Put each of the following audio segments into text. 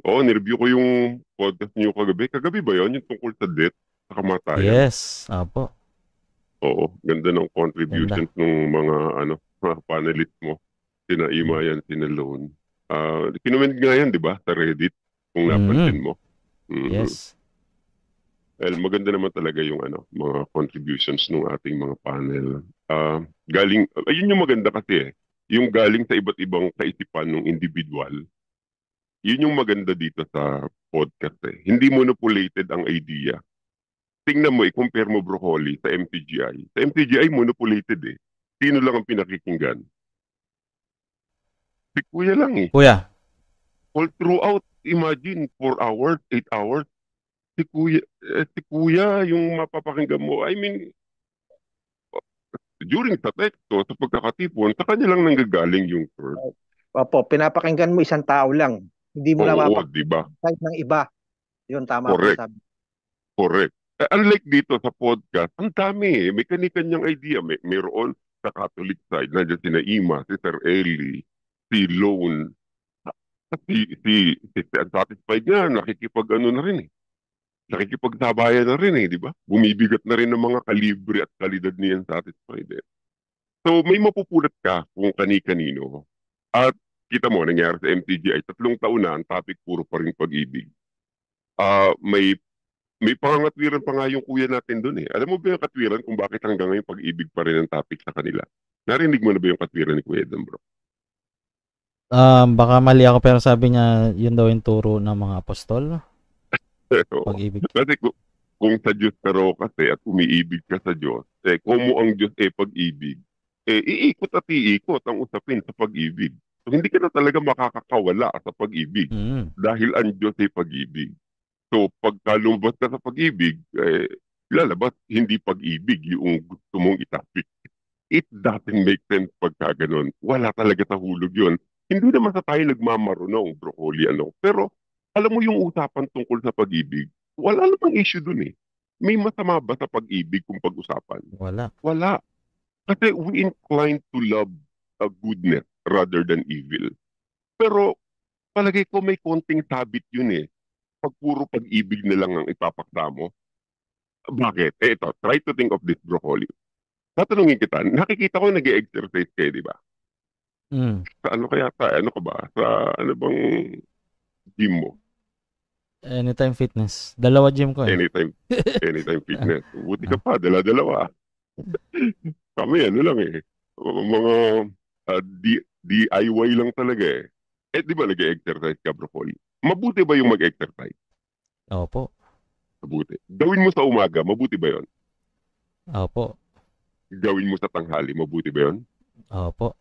Oo, nireview ko yung podcast niyo kagabi. Kagabi ba yun? Yung tungkol sa death, sa kamatayan? Yes, opo. Oo, ganda ng Ganda. contributions ng mga mga panelist mo. Sina Mm. Ima yan, sina Lone. Kinument nga yan, di ba? Sa Reddit, kung napansin Mm. mo. Mhm. Yes. Well, maganda naman talaga yung mga contributions ng ating mga panel. Galing, ayun yung maganda kasi eh. Yung galing sa iba't ibang kaisipan ng individual. Yun yung maganda dito sa podcast eh. Hindi monopolated ang idea. Tingnan mo, i-compare mo broccoli sa MTGI. Sa MTGI, monopolated eh. Sino lang ang pinakikinggan? Si Kuya lang eh. Kuya. All throughout, imagine, 4 hours, 8 hours, si Kuya yung mapapakinggan mo. I mean, during sa teksto, sa pagkakatipon, sa kanya lang nanggagaling yung third. Opo, pinapakinggan mo isang tao lang. Hindi mo Oo, di napapakinggan ba? yung side ng iba. Yun, tama po yung Correct, sabi. correct. Unlike dito sa podcast, ang dami eh. May kani-kanyang idea. Mayroon sa Catholic side, nandiyan si Naima, si Sir Eli, si Lone, si Unsatisfied nga, nakikipag-ano na rin eh. Nakikipagsabayan na rin eh, di ba? Bumibigat na rin ng mga kalibre at kalidad ni Unsatisfied eh. So may mapupulot ka kung kani-kanino. At kita mo, nangyari sa MTGI, 3 taon na, ang topic puro pa rin pag-ibig. May pangangatwiran pa nga yung kuya natin doon eh. Alam mo ba yung katwiran kung bakit hanggang ngayon pag-ibig pa rin ang topic sa kanila? Narinig mo na ba yung katwiran ni Kuya Edom, bro? Baka mali ako pero sabi niya yun daw yung turo ng mga apostol, Oo. pag-ibig. Kasi kung sa Diyos ka raw kasi at umiibig ka sa Diyos, kung mo ang Diyos pag-ibig, iikot at iikot ang usapin sa pag-ibig. So, hindi ka na talaga makakakawala sa pag-ibig Mm. dahil ang Diyos ay pag-ibig. So, pagka lumabas ka sa pag-ibig, lalabas hindi pag-ibig yung gusto mong itapik. It doesn't make sense pagka ganun. Wala talaga sa hulog yun. Hindi naman sa tayo nagmamarunong, broccoli, Pero, alam mo yung usapan tungkol sa pag-ibig, wala namang issue dun eh. May masama ba sa pag-ibig kung pag-usapan? Wala. Wala. Kasi we incline to love goodness rather than evil. Pero, palagay ko may konting sabit yun eh. Pag puro pag-ibig na lang ang ipapaksa mo. Bakit? Ito, try to think of this, broccoli. Tatanungin kita, nakikita ko nag-exercise kayo, di ba? Mm. Sa ano kaya ano ka ba? Sa ano bang gym mo? Anytime Fitness. Dalawa gym ko eh. Anytime, anytime fitness. Buti ka Ah, pa, dala-dalawa. Kami ano lang eh. Mga DIY lang talaga eh. Di ba nag-exercise ka, broccoli? Mabuti ba yung mag-exercise? Opo. Mabuti. Gawin mo sa umaga, mabuti ba yon? Opo. Gawin mo sa tanghali, mabuti ba yon? Opo.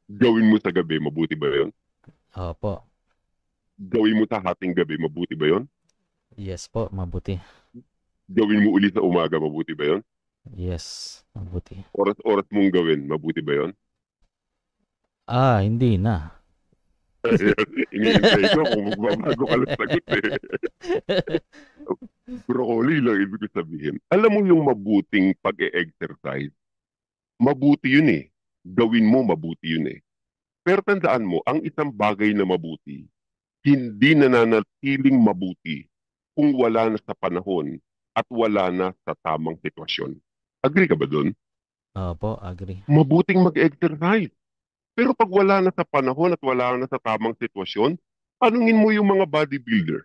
Gawin mo sa gabi, mabuti ba yon? Opo. Gawin mo sa hating gabi, mabuti ba yon? Yes po, mabuti. Gawin mo uli sa umaga, mabuti ba yon? Yes, mabuti. Oras-oras mong gawin, mabuti ba yon? Hindi na. Iniintay ko kung magbabago ka lang sagot eh. Broccoli lang ibig ko sabihin. Alam mo yung mabuting pag-e-exercise, mabuti yun eh. Gawin mo, mabuti yun eh. Pero tandaan mo, ang isang bagay na mabuti, hindi nananatiling mabuti kung wala na sa panahon at wala na sa tamang sitwasyon. Agree ka ba doon? Opo, agree. Mabuting mag-exercise. Pero pag wala na sa panahon at wala na sa tamang sitwasyon, tanungin mo yung mga bodybuilder.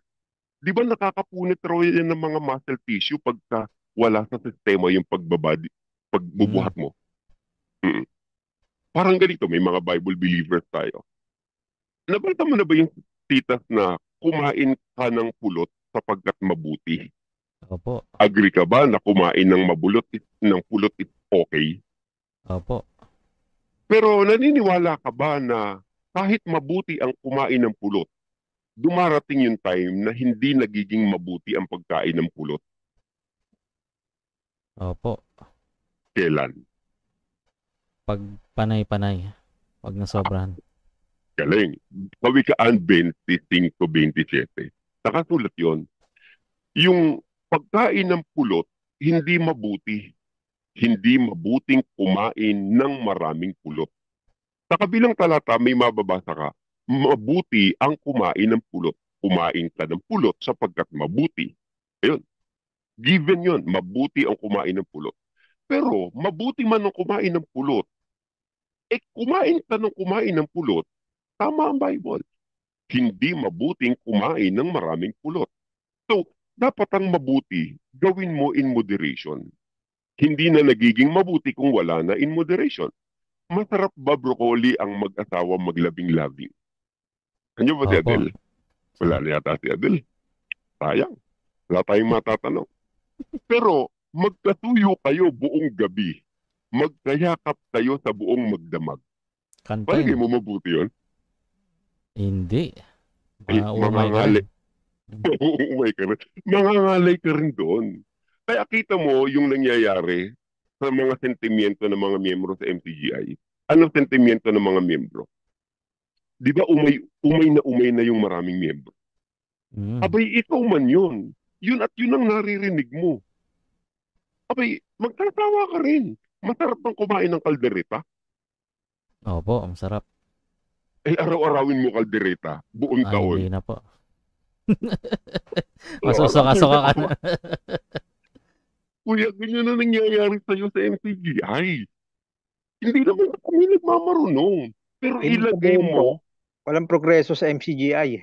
Di ba nakakapunit raw yan ng mga muscle tissue pagka wala sa sistema yung Mm. pagbubuhat mo? Mm. Parang ganito, may mga Bible believers tayo. Nabalta mo na ba yung titas na kumain ka ng pulot sapagkat mabuti? Opo. Agree ka ba na kumain ng pulot is okay? Opo. Pero naniniwala ka ba na kahit mabuti ang kumain ng pulot, dumarating yung time na hindi nagiging mabuti ang pagkain ng pulot? Opo. Kailan? Pag panay-panay. Wag na sobrahan. Galing. Kawikaan 25-27. Nakasulat yon. Yung pagkain ng pulot, hindi mabuti. Hindi mabuting kumain ng maraming pulot. Sa kabilang talata, may mababasa ka, mabuti ang kumain ng pulot. kumain ka ng pulot sapagkat mabuti. Ayun, given yon, mabuti ang kumain ng pulot. Pero mabuti man ang kumain ng pulot, kumain ka ng kumain ng pulot, tama ang Bible. Hindi mabuting kumain ng maraming pulot. So, dapat ang mabuti, gawin mo in moderation. Hindi na nagiging mabuti kung wala na in moderation. Masarap ba broccoli ang mag-asawa maglabing-labing? Ano ba si Opo. Adel? Wala na yata si Adel. Sayang. Wala tayong matatanong. Pero magkatuyo kayo buong gabi. Magkayakap kayo sa buong magdamag. Palagay Kantain. mo mabuti yun? Hindi. Eh, Umay ka rin. umay ka rin. Mangangalay ka rin doon. Kaya kita mo yung nangyayari sa mga sentimiento ng mga miyembro sa MCGI. Anong sentimiento ng mga miyembro? Di ba umay na yung maraming miyembro? Mm. Abay, ikaw man yun. Yun at yun ang naririnig mo. Abay, magsasawa ka rin. Masarap bang kumain ng kaldereta? Opo, ang sarap. Eh, araw-arawin mo kaldereta. Buong Ay, taon. hindi na po. Masusuka-suka ka na. Kuya, ganyan na nangyayari sa'yo sa MCGI. Hindi naman kami nagmamarunong. Pero Ibig ilagay sabihin po, mo, walang progreso sa MCGI.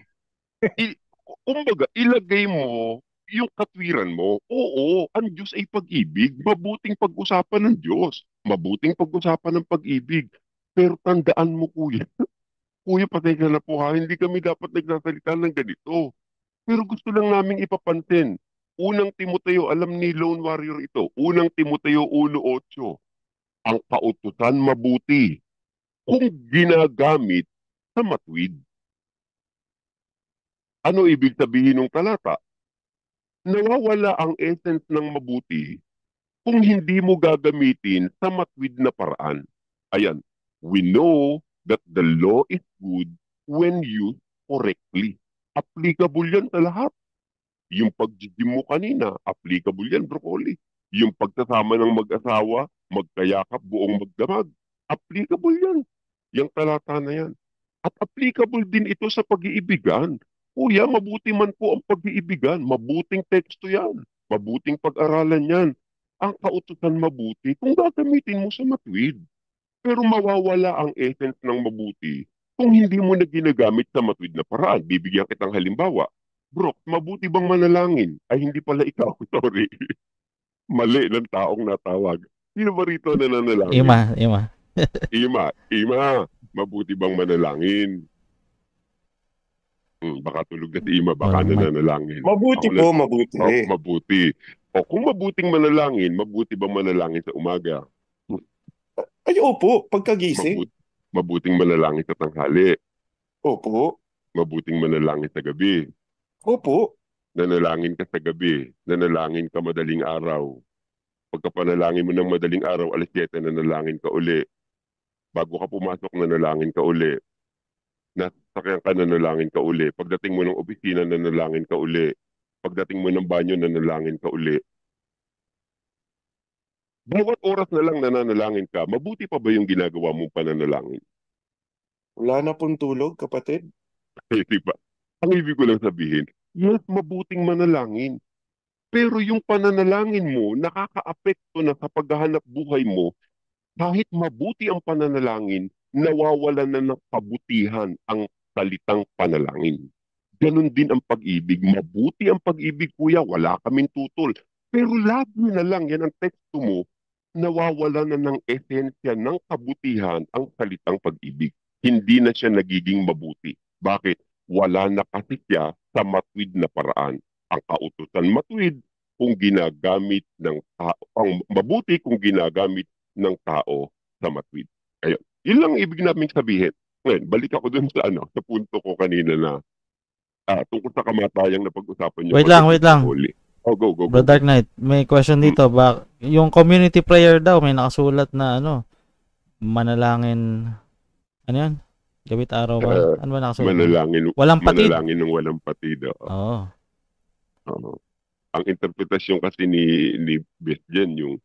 kumbaga, ilagay mo yung katwiran mo. Oo, ang Diyos ay pag-ibig. Mabuting pag-usapan ng Diyos. Mabuting pag-usapan ng pag-ibig. Pero tandaan mo, kuya, kuya, patay ka na po ha, hindi kami dapat nagsasalita ng ganito. Pero gusto lang naming ipapansin. Unang Timoteo, alam ni Lone Warrior ito, Unang Timoteo 1:8, ang kautusan mabuti kung ginagamit sa matuwid. Ano ibig sabihin ng talata? Nawawala ang essence ng mabuti kung hindi mo gagamitin sa matuwid na paraan. Ayan, we know that the law is good when used correctly. Applicable yan sa lahat. Yung pag-gym mo kanina, applicable yan, broccoli. Yung pagkasama ng mag-asawa, magkayakap buong magdamag, applicable yan. Yung talata na yan. At applicable din ito sa pag-iibigan. Kuya, mabuti man po ang pag-iibigan. Mabuting teksto yan. Mabuting pag-aralan yan. Ang kautusan mabuti kung gagamitin mo sa matuwid. Pero mawawala ang essence ng mabuti kung hindi mo na ginagamit sa matuwid na paraan. Bibigyan kitang halimbawa. Bro, mabuti bang manalangin? Ay, hindi pala ikaw. Sorry. Mali ng taong natawag. Sino ba rito na nanalangin? Ima. Ima, mabuti bang manalangin? Baka tulog na si Ima, baka Walang mic. nananalangin. Mabuti Ako po, mabuti. mabuti. O kung mabuting manalangin, mabuti bang manalangin sa umaga? Ay, opo, pagkagising. Mabuting manalangin sa tanghali. Opo, Mabuting manalangin sa gabi. opo. Nanalangin ka sa gabi. Nanalangin ka madaling araw. Pagkapanalangin mo ng madaling araw, alas 7, nanalangin ka uli. Bago ka pumasok, nanalangin ka uli. Nasakyan ka, nanalangin ka uli. Pagdating mo ng opisina, nanalangin ka uli. Pagdating mo ng banyo, nanalangin ka uli. Bawat oras na lang nananalangin ka, mabuti pa ba yung ginagawa mong pananalangin? Wala na pong tulog, kapatid. Di ba? Ang ibig ko lang sabihin, yes, mabuting manalangin. Pero yung pananalangin mo, nakakaapekto na sa paghahanap buhay mo. Kahit mabuti ang pananalangin, nawawalan na ng kabutihan ang salitang panalangin. Ganon din ang pag-ibig. Mabuti ang pag-ibig, kuya. Wala kaming tutol. Pero lagi na lang, yan ang teksto mo, nawawala na ng esensya ng kabutihan ang salitang pag-ibig. Hindi na siya nagiging mabuti. Bakit? Wala na kasi siya sa matuwid na paraan. Ang kautusan matuwid kung ginagamit ng tao. Ang mabuti kung ginagamit ng tao sa matuwid. Ayun. Yun lang ibig namin sabihin. Ngayon, balik ako dun sa sa punto ko kanina na tungkol sa kamatayang na pag-usapan niyo. Wait lang. Holy. Oh, go. Bro Dark Knight, may question dito. Yung community prayer daw, may nakasulat na manalangin, ano yan? Gabit araw ba? Ano ba nakasulat? Walang patid. Manalangin ng walang patid. Oo. Ang interpretasyon kasi ni Beth Jen, yung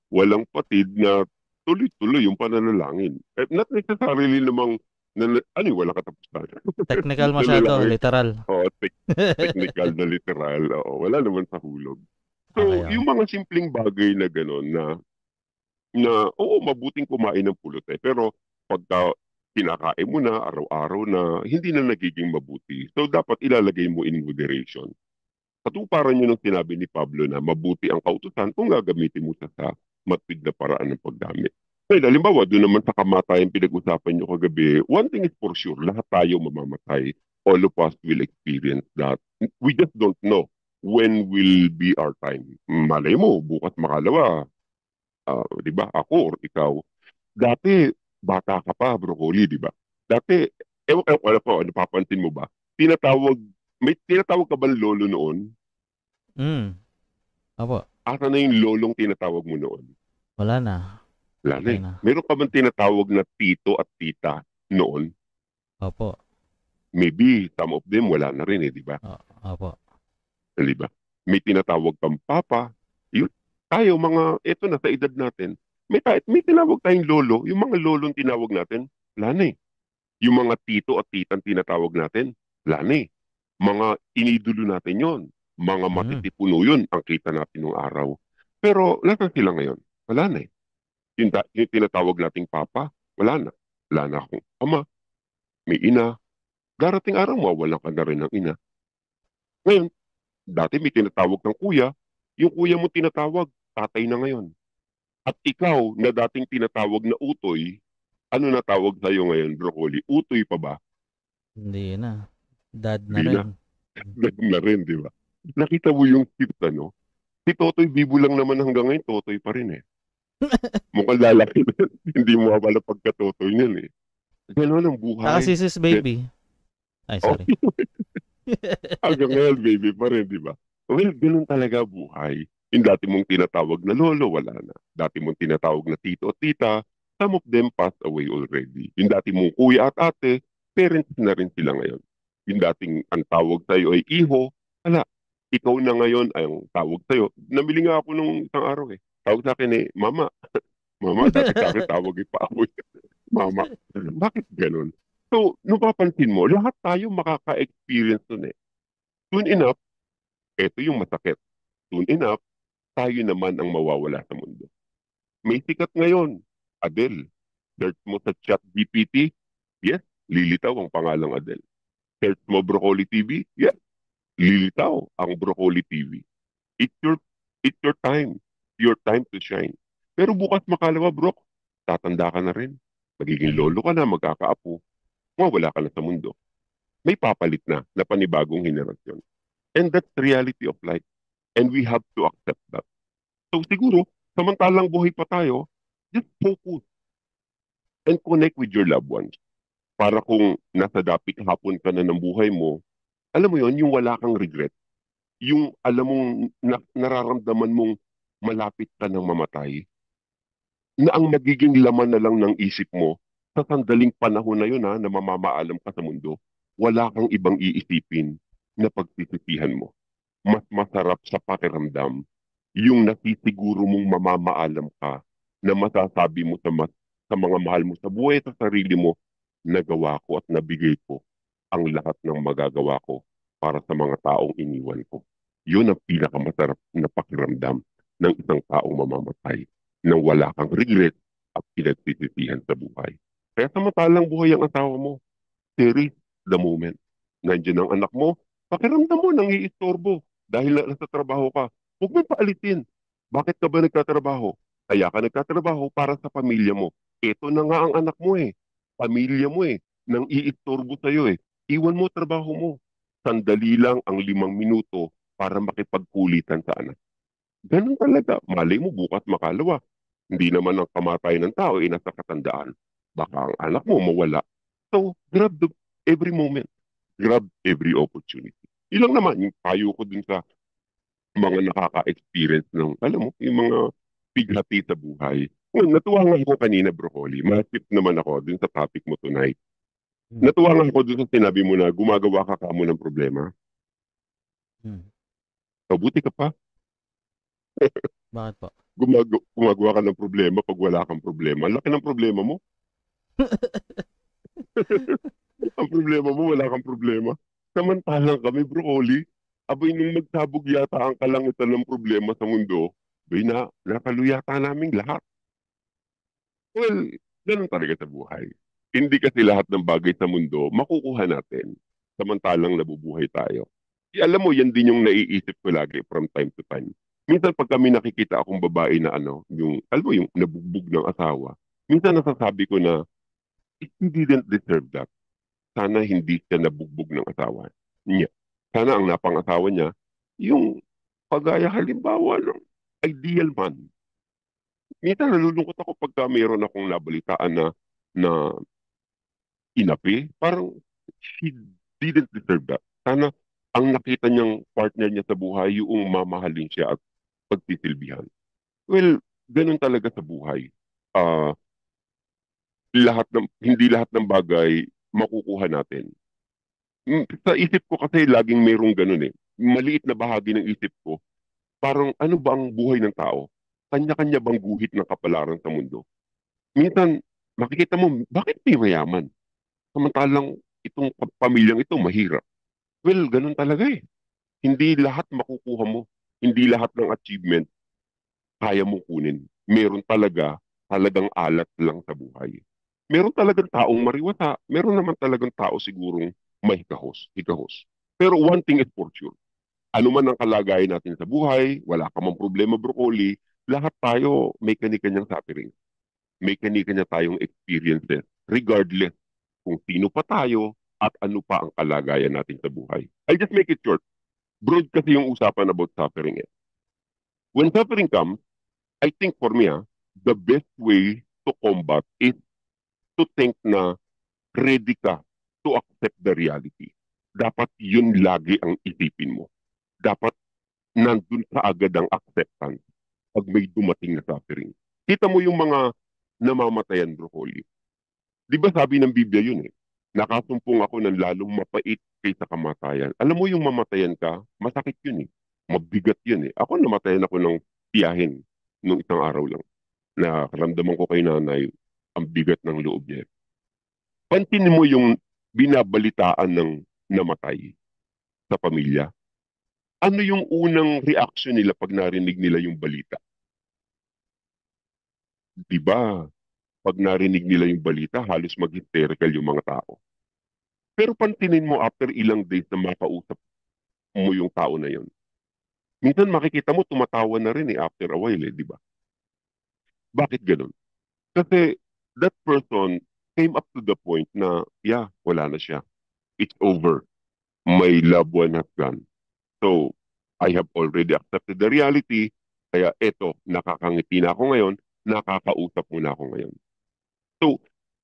walang patid na tuloy-tuloy yung pananalangin. Not necessarily namang Ano yung walang katapusan? Technical Na masyado, lalaki. literal. Oo, technical na literal. Oo, wala naman sa hulog. Okay, So, okay. yung mga simpleng bagay na gano'n oo, mabuting kumain ng pulot eh. Pero pagka kinakain mo na araw-araw na, hindi na nagiging mabuti. So, dapat ilalagay mo in moderation. Katuparan nyo ng sinabi ni Pablo na mabuti ang kautusan kung gagamitin mo siya sa matwid na paraan ng paggamit. Well, halimbawa, doon naman sa kamatayan pinag-usapan nyo kagabi, one thing is for sure, lahat tayo mamamatay. All of us will experience that. We just don't know when will be our time. Malay mo, bukas makalawa, di ba, ako or ikaw. Dati, bata ka pa, broccoli, di ba? Dati, ewan ko, napapansin mo ba? May tinatawag ka ba lolo noon? Mm. Opo. Asa na yung lolong tinatawag mo noon? Wala na. Wala na Patay eh. na. Meron ka bang tinatawag na tito at tita noon? Opo. Maybe some of them wala na rin eh, di ba? Opo. Di ba? May tinatawag kang papa. Yun. Tayo mga, eto na sa edad natin, may tinawag tayong lolo. Yung mga lolong tinawag natin, wala na eh. Yung mga tito at titang tinatawag natin, wala na eh. Mga inidulo natin yon, mga Mm. matitipuno yun ang kita natin ng araw. Pero nasan sila ngayon? Wala na eh. Yung tinatawag nating papa, wala na. Wala na akong ama, may ina. Darating araw, mawawalan ka na rin ng ina. Ngayon, dati may tinatawag kang kuya, yung kuya mo tinatawag, tatay na ngayon. At ikaw na dating tinatawag na utoy, ano na tawag sa'yo ngayon, broccoli? Utoy pa ba? Hindi na. Dad na Hindi na. rin. Ganun na rin, di ba? Nakita mo yung shift, ano? Si Totoy Bibo lang naman hanggang ngayon, Totoy pa rin eh. Mukhang lalaki na. Hindi mo mawala pagka-Totoy niyan eh. Ganun ang Saka buhay. si Sis Baby. Ay, Oh, sorry. hanggang ngayon, baby pa rin, di ba? Well, ganun talaga buhay. Yung dati mong tinatawag na lolo, wala na. Dati mong tinatawag na tito at tita, some of them passed away already. Yung dati mong kuya at ate, parents na rin sila ngayon. Yung dating ang tawag sa'yo ay iho, wala. Ikaw na ngayon ay ang tawag sa'yo. Namili nga ako nung isang araw eh. Tawag sa akin eh, mama. Mama, dati sa akin tawag eh pa ako. Mama. Bakit ganun? So, nung papansin mo, lahat tayo makaka-experience nun eh. Soon enough, eto yung masakit. Soon enough, tayo naman ang mawawala sa mundo. May sikat ngayon, Adele. Search mo sa chat GPT, yes, lilitaw ang pangalang Adele. Search mo Broccoli TV, yes, lilitaw ang Broccoli TV. It's your, it's your time. Your time to shine. Pero bukas makalawa, bro, tatanda ka na rin. Magiging Mm. lolo ka na, magkakaapo. Mawala ka na sa mundo. May papalit na panibagong henerasyon. And that's the reality of life. And we have to accept that. So siguro, samantalang buhay pa tayo, just focus and connect with your loved ones. Para kung nasa dapit hapon ka na ng buhay mo, alam mo yon, yung wala kang regret. Yung alam mong nararamdaman mong malapit ka ng mamatay, na ang magiging laman na lang ng isip mo, sa sandaling panahon na yun na mamamaalam ka sa mundo, wala kang ibang iisipin na pagsisisihan mo. Mas masarap sa pakiramdam yung nasisiguro mong mamamaalam ka na masasabi mo sa mga mahal mo sa buhay sa sarili mo, nagawa ko at nabigay ko ang lahat ng magagawa ko para sa mga taong iniwan ko. Yun ang pinakamasarap na pakiramdam ng isang taong mamamatay na wala kang regret at pinagsisisihan sa buhay. Kaya samantalang buhay ang asawa mo, cherish the moment. Nandiyan ang anak mo, pakiramdam mo nang iistorbo dahil nasa trabaho ka. Huwag mo paalisin. Bakit ka ba nagtatrabaho? Kaya ka nagtatrabaho para sa pamilya mo. Ito na nga ang anak mo eh. Pamilya mo eh. Nang iistorbo sa'yo eh. Iwan mo trabaho mo. Sandali lang ang 5 minuto para makipagkulitan sa anak. Ganun talaga. Malay mo bukas makalawa. Hindi naman ang kamatayan ng tao ay nasa katandaan. Baka ang anak mo mawala. So, grab every moment. Grab every opportunity. Ilang naman yung payo ko dun sa mga nakaka-experience ng, alam mo, yung mga pighati sa buhay. Ngayon, natuwa nga ako kanina, Broccoli. Masip naman ako dun sa topic mo tonight. Mm. Natuwa nga ako dun sa sinabi mo na gumagawa ka kamo ng problema. Mm. Mabuti ka pa. Bakit po? Gumagawa ka ng problema pag wala kang problema. Ang laki ng problema mo. Ang problema mo, wala kang problema. Samantalang kami, broccoli, abay nung magsabog yata ang kalangitan ng problema sa mundo, bay nakaluyata naming lahat. Well, ganun talaga sa buhay. Hindi kasi lahat ng bagay sa mundo makukuha natin samantalang nabubuhay tayo. Alam mo, yan din yung naiisip ko lagi from time to time. Minsan pag kami nakikita akong babae na alam mo yung nabugbog ng asawa, minsan nasasabi ko na, he didn't deserve that. Sana hindi siya nabugbog ng asawa niya. Sana ang napang-asawa niya, yung pagaya halimbawa ng ideal man. Minsan nalulungkot ako pagka mayroon akong nabalitaan na inapi, parang she didn't deserve that. Sana ang nakita niyang partner niya sa buhay, yung mamahalin siya at pagtisilbihan. Well, ganun talaga sa buhay. Ah, hindi lahat ng bagay makukuha natin. Sa isip ko kasi laging mayroong ganun eh. Maliit na bahagi ng isip ko, parang ano ba ang buhay ng tao? Kanya-kanya bang guhit ng kapalaran sa mundo? Minsan, makikita mo, bakit may mayaman? Samantalang itong pamilyang ito mahirap. Well, ganun talaga eh. Hindi lahat makukuha mo. Hindi lahat ng achievement kaya mong kunin. Meron talagang alat lang sa buhay. Meron talagang taong mariwata. Meron naman talagang tao sigurong may hikahos. Pero one thing is for sure. Ano man ang kalagayan natin sa buhay, wala ka mang problema, broccoli, lahat tayo may kani-kanyang suffering. May kani-kanya tayong experiences, regardless kung sino pa tayo at ano pa ang kalagayan natin sa buhay. I'll just make it short. Broad kasi yung usapan about suffering eh. When suffering comes, I think for me, the best way to combat is to think na ready ka to accept the reality. Dapat yun lagi ang isipin mo. Dapat nandun ka agad ang acceptance pag may dumating na suffering. Kita mo yung mga namamatayan, broccoli. Di ba sabi ng Biblia yun eh? Nakasumpong ako ng lalong mapait kaysa kamatayan. Alam mo yung mamatayan ka, masakit yun eh. Mabigat yun eh. Ako namatayan ako ng tiyahin nung isang araw lang. Nakaramdaman ko kay nanay ang bigat ng loob niya. Pantinin mo yung binabalitaan ng namatay sa pamilya. Ano yung unang reaction nila pag narinig nila yung balita? Di ba? Pag narinig nila yung balita, halos mag-hysterical yung mga tao. Pero pantinin mo after ilang days na makausap mo yung tao na yun. Minsan makikita mo tumatawa na rin after a while di ba? Bakit ganun? Kasi that person came up to the point na, yeah, wala na siya. It's over. My loved one has gone. So, I have already accepted the reality. Kaya eto, nakakangiti na ako ngayon, nakakausap mo na ako ngayon. So,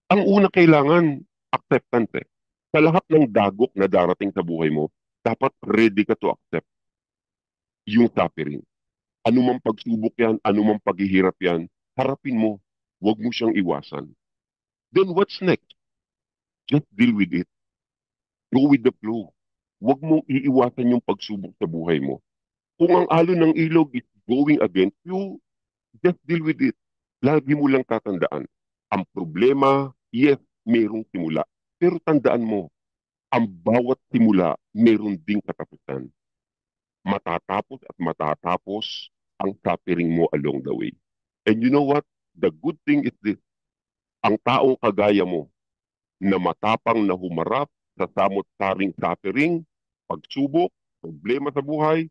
ang una kailangan, acceptance eh. Sa lahat ng dagok na darating sa buhay mo, dapat ready ka to accept yung suffering. Anumang pagsubok yan, anumang paghihirap yan, harapin mo. Huwag mo siyang iwasan. Then what's next? Just deal with it. Go with the flow. Huwag mong iiwasan yung pagsubok sa buhay mo. Kung ang alon ng ilog is going against you, just deal with it. Lagi mo lang tatandaan. Ang problema, yes, mayroong simula. Pero tandaan mo, ang bawat simula, mayroon ding katapusan. Matatapos at matatapos ang suffering mo along the way. And you know what? The good thing is this. Ang taong kagaya mo na matapang na humarap sa samot-saring suffering, pagsubok, problema sa buhay,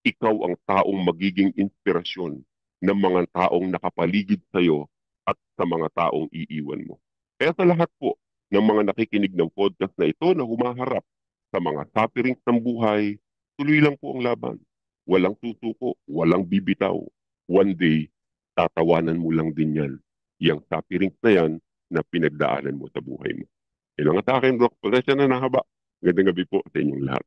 ikaw ang taong magiging inspirasyon ng mga taong nakapaligid sa iyo at sa mga taong iiwan mo. Kaya sa lahat po ng mga nakikinig ng podcast na ito na humaharap sa mga sufferings ng buhay, tuloy lang po ang laban. Walang susuko, walang bibitaw. One day, tatawanan mo lang din yan. Yang sufferings na yan na pinagdaanan mo sa buhay mo. Yan ang sa akin, Brock. Pasensya na nahaba. Gandang gabi po sa inyong lahat.